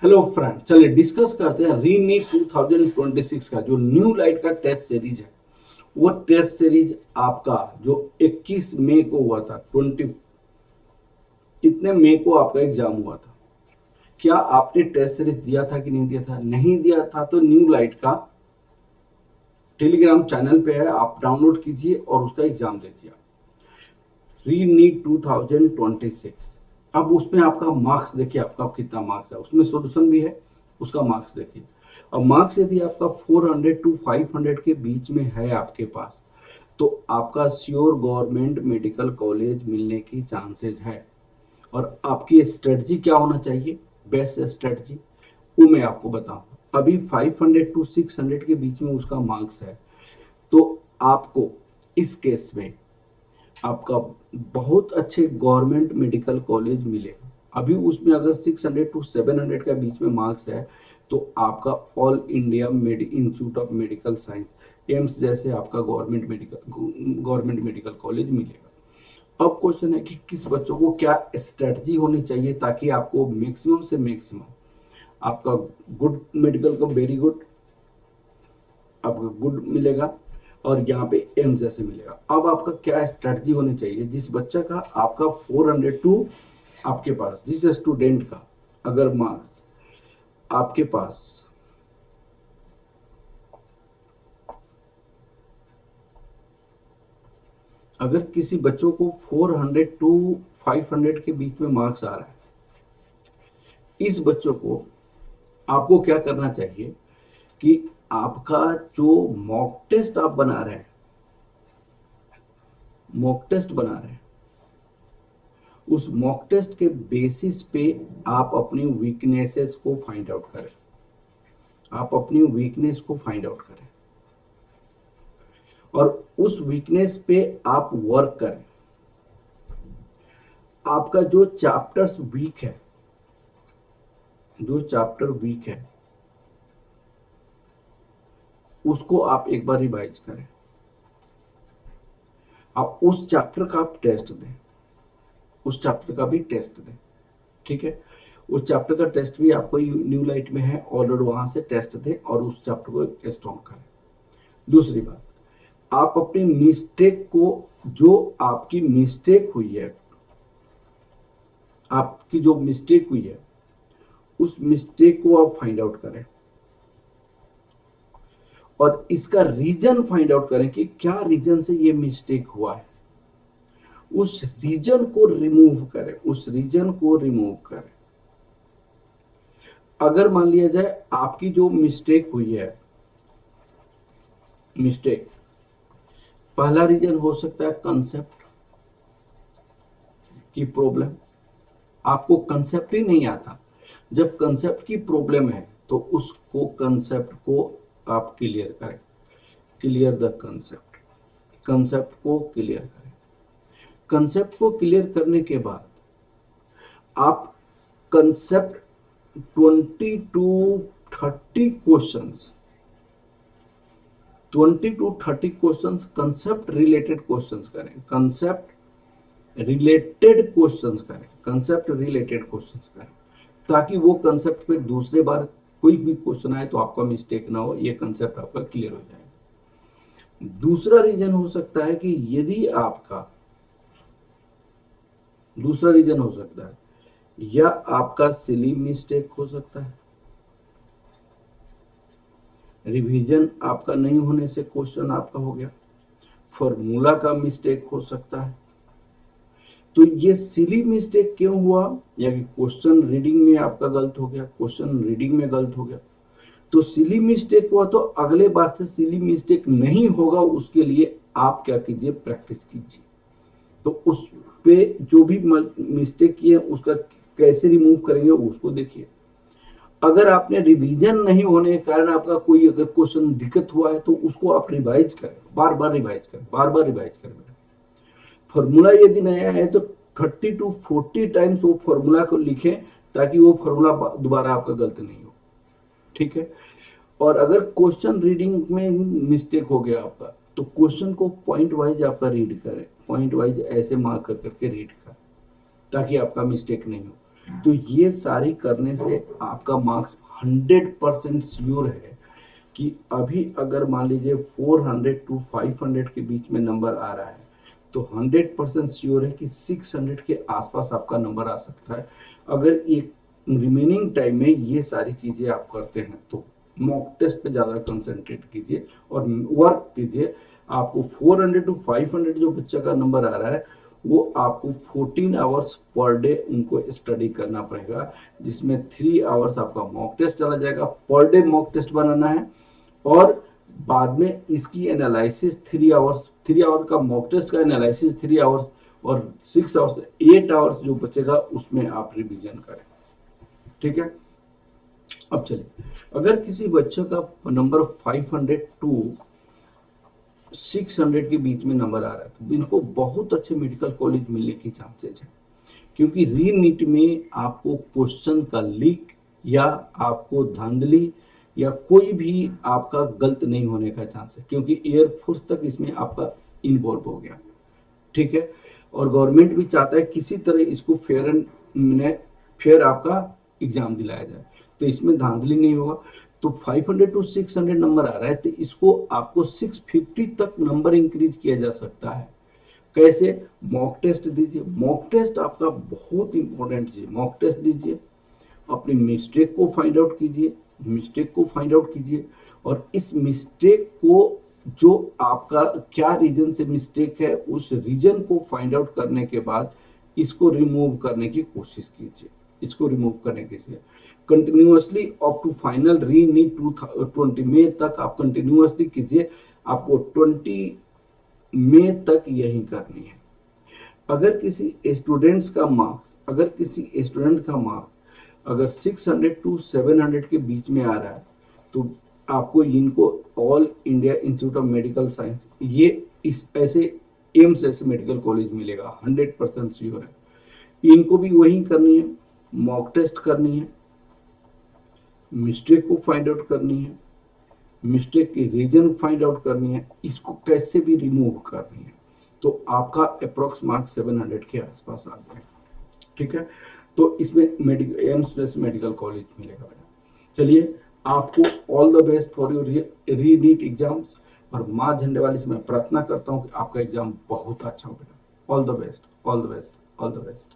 Hello friend, चलिए discuss करते हैं रीनीट 2026 का जो न्यू लाइट का टेस्ट सीरीज है। वो टेस्ट सीरीज आपका जो 21 मई को हुआ था, 20 कितने मई को आपका एग्जाम हुआ था। क्या आपने टेस्ट सीरीज दिया था कि नहीं दिया था? नहीं दिया था तो न्यू लाइट का टेलीग्राम चैनल पे है, आप डाउनलोड कीजिए और उसका एग्जाम दीजिए। रीनीट 2026, अब उसमें आपका मार्क्स देखिए, आपका कितना मार्क्स है, उसमें सॉल्यूशन भी है, उसका मार्क्स देखिए। अब मार्क्स यदि आपका 400 टू 500 के बीच में है आपके पास, तो आपका श्योर गवर्नमेंट मेडिकल कॉलेज मिलने की चांसेस है। और आपकी स्ट्रेटजी क्या होना चाहिए, बेस्ट स्ट्रेटजी, वो मैं आपको बताऊं। अभी 500 टू 600 के बीच में उसका मार्क्स है, तो आपको इस केस में आपका बहुत अच्छे गवर्नमेंट मेडिकल कॉलेज मिले। अभी उसमें अगर 600 टू 700 का बीच में मार्क्स है, तो आपका all India institute of medical science, AIIMS जैसे आपका गवर्नमेंट मेडिकल कॉलेज मिलेगा। अब क्वेश्चन है कि किस बच्चों को क्या स्ट्रेटजी होनी चाहिए ताकि आपको मैक्सिमम से मैक्सिमम आपका गुड मेडिकल का वेरी गुड, आपको गुड मिलेगा और यहाँ पे एम जैसे मिलेगा। अब आपका क्या स्ट्रेटजी होनी चाहिए, जिस बच्चा का आपका 400 टू आपके पास, जिस स्टूडेंट का अगर मार्क्स आपके पास अगर किसी बच्चों को 400 टू 500 के बीच में मार्क्स आ रहा है, इस बच्चों को आपको क्या करना चाहिए कि आपका जो मॉक टेस्ट बना रहे हैं, उस मॉक टेस्ट के बेसिस पे आप अपनी वीकनेसेस को फाइंड आउट करें। आप अपनी वीकनेस को फाइंड आउट करें और उस वीकनेस पे आप वर्क करें। आपका जो चैप्टर्स वीक है, जो चैप्टर वीक है, उसको आप एक बार रिवाइज करें। आप उस चैप्टर का आप टेस्ट दें, उस चैप्टर का भी टेस्ट दें। ठीक है, उस चैप्टर का टेस्ट भी आपको न्यू लाइट में है ऑलरेडी, वहां से टेस्ट दें और उस चैप्टर को स्ट्रॉन्ग करें। दूसरी बात, आप अपनी मिस्टेक को, जो आपकी मिस्टेक हुई है, आपकी जो मिस्टेक हुई है, उस मिस्टेक को आप फाइंड आउट करें और इसका रीजन फाइंड आउट करें कि क्या रीजन से ये मिस्टेक हुआ है। उस रीजन को रिमूव करें, उस रीजन को रिमूव करें। अगर मान लिया जाए आपकी जो मिस्टेक हुई है, मिस्टेक, पहला रीजन हो सकता है कंसेप्ट की प्रॉब्लम, आपको कंसेप्ट ही नहीं आता। जब कंसेप्ट की प्रॉब्लम है तो उसको, कंसेप्ट को आप क्लियर करें, क्लियर द कंसेप्ट, कंसेप्ट को क्लियर करें। कंसेप्ट को क्लियर करने के बाद आप concept 20 to 30 questions, 20 to 30 questions concept related questions करें, कंसेप्ट रिलेटेड क्वेश्चंस करें, कंसेप्ट रिलेटेड क्वेश्चंस करें, ताकि वो कंसेप्ट पे दूसरे बार कोई भी क्वेश्चन आए तो आपका मिस्टेक ना हो, ये कंसेप्ट आपका क्लियर हो जाए। दूसरा रीजन हो सकता है कि यदि आपका, दूसरा रीजन हो सकता है या आपका सिली मिस्टेक हो सकता है, रिवीजन आपका नहीं होने से क्वेश्चन आपका हो गया, फॉर्मूला का मिस्टेक हो सकता है। तो ये सिली मिस्टेक क्यों हुआ, या कि क्वेश्चन रीडिंग में आपका गलत हो गया, क्वेश्चन रीडिंग में गलत हो गया, तो सिली मिस्टेक हुआ, तो अगले बार से सिली मिस्टेक नहीं होगा, उसके लिए आप क्या कीजिए, प्रैक्टिस कीजिए। तो उस पे जो भी मिस्टेक किए उसका कैसे रिमूव करेंगे उसको देखिए। अगर आपने रिवीजन नहीं होने के कारण आपका कोई अगर क्वेश्चन दिक्कत हुआ है तो उसको आप रिवाइज करें, बार बार रिवाइज करें, बार बार रिवाइज करें। फॉर्मूला यदि नया है तो 30 टू 40 टाइम्स वो फॉर्मूला को लिखें, ताकि वो फॉर्मूला दोबारा आपका गलत नहीं हो। ठीक है, और अगर क्वेश्चन रीडिंग में मिस्टेक हो गया आपका, तो क्वेश्चन को पॉइंट वाइज आपका रीड करें, पॉइंट वाइज ऐसे मार्क कर करके रीड करें, ताकि आपका मिस्टेक नहीं हो। तो ये सारी करने से आपका मार्क्स 100% श्योर है कि अभी अगर मान लीजिए 400 टू 500 के बीच में नंबर आ रहा है तो 100% श्योर है कि 600 के आसपास आपका नंबर आ सकता है अगर एक रिमेनिंग टाइम में ये सारी चीजें आप करते हैं तो। मॉक टेस्ट पे ज्यादा कंसंट्रेट कीजिए और वर्क कीजिए। आपको 400 टू 500 जो बच्चा का नंबर आ रहा है वो आपको 14 आवर्स पर डे उनको स्टडी करना पड़ेगा, जिसमें 3 आवर्स आपका मॉक टेस्ट चला जाएगा। पर डे मॉक टेस्ट बनाना है और बाद में इसकी एनालिसिस 3 आवर का मॉक टेस्ट का एनालिसिस 3 आवर्स और 6 आवर्स 8 आवर्स जो बचेगा उसमें आप रिवीजन करें। ठीक है। अब चलिए, अगर किसी बच्चे का नंबर 500 टू 600 के बीच में नंबर आ रहा है तो इनको बहुत अच्छे मेडिकल कॉलेज मिलने की चांसेस है, क्योंकि री नीट में आपको क्वेश्चन का लीक या आपको धांधली या कोई भी आपका गलत नहीं होने का चांस है, क्योंकि एयरफोर्स तक इसमें आपका इन्वॉल्व हो गया। ठीक है। और गवर्नमेंट भी चाहता है किसी तरह इसको फेयर आपका एग्जाम दिलाया जाए, तो इसमें धांधली नहीं होगा। तो 500 टू 600 नंबर आ रहा है तो इसको आपको 650 तक नंबर इंक्रीज किया जा सकता है। कैसे? मॉक टेस्ट दीजिए। मॉक टेस्ट आपका बहुत इंपॉर्टेंट चीज। मॉक टेस्ट दीजिए, अपनी मिस्टेक को फाइंड आउट कीजिए और इस मिस्टेक को जो आपका क्या रीजन से मिस्टेक है उस रीजन को फाइंड आउट करने के बाद इसको रिमूव करने की कोशिश कीजिए। कंटिन्यूअसली अप टू फाइनल री नीट 20 मई तक आप कंटिन्यूअसली कीजिए। आपको 20 मई तक यही करनी है। अगर किसी स्टूडेंट का मार्क्स अगर 600 टू 700 के बीच में आ रहा है तो आपको इनको all India institute of medical science ये इस ऐसे एम्स ऐसे मेडिकल कॉलेज मिलेगा, 100% श्योर है। इनको भी वही करनी है, मॉक टेस्ट करनी है, मिस्टेक को फाइंड आउट करनी है, मिस्टेक की रीजन फाइंड आउट करनी है, इसको कैसे भी रिमूव करनी है, तो आपका अप्रोक्स मार्क्स 700 के आसपास आ जाएगा। ठीक है। तो इसमें एम्स मेडिकल कॉलेज मिलेगा। चलिए, आपको all the best for your री नीट एग्जाम्स और माँ झंडे वाली से मैं प्रार्थना करता हूँ कि आपका एग्जाम बहुत अच्छा हो बेटा। All the best, all the best, all the best.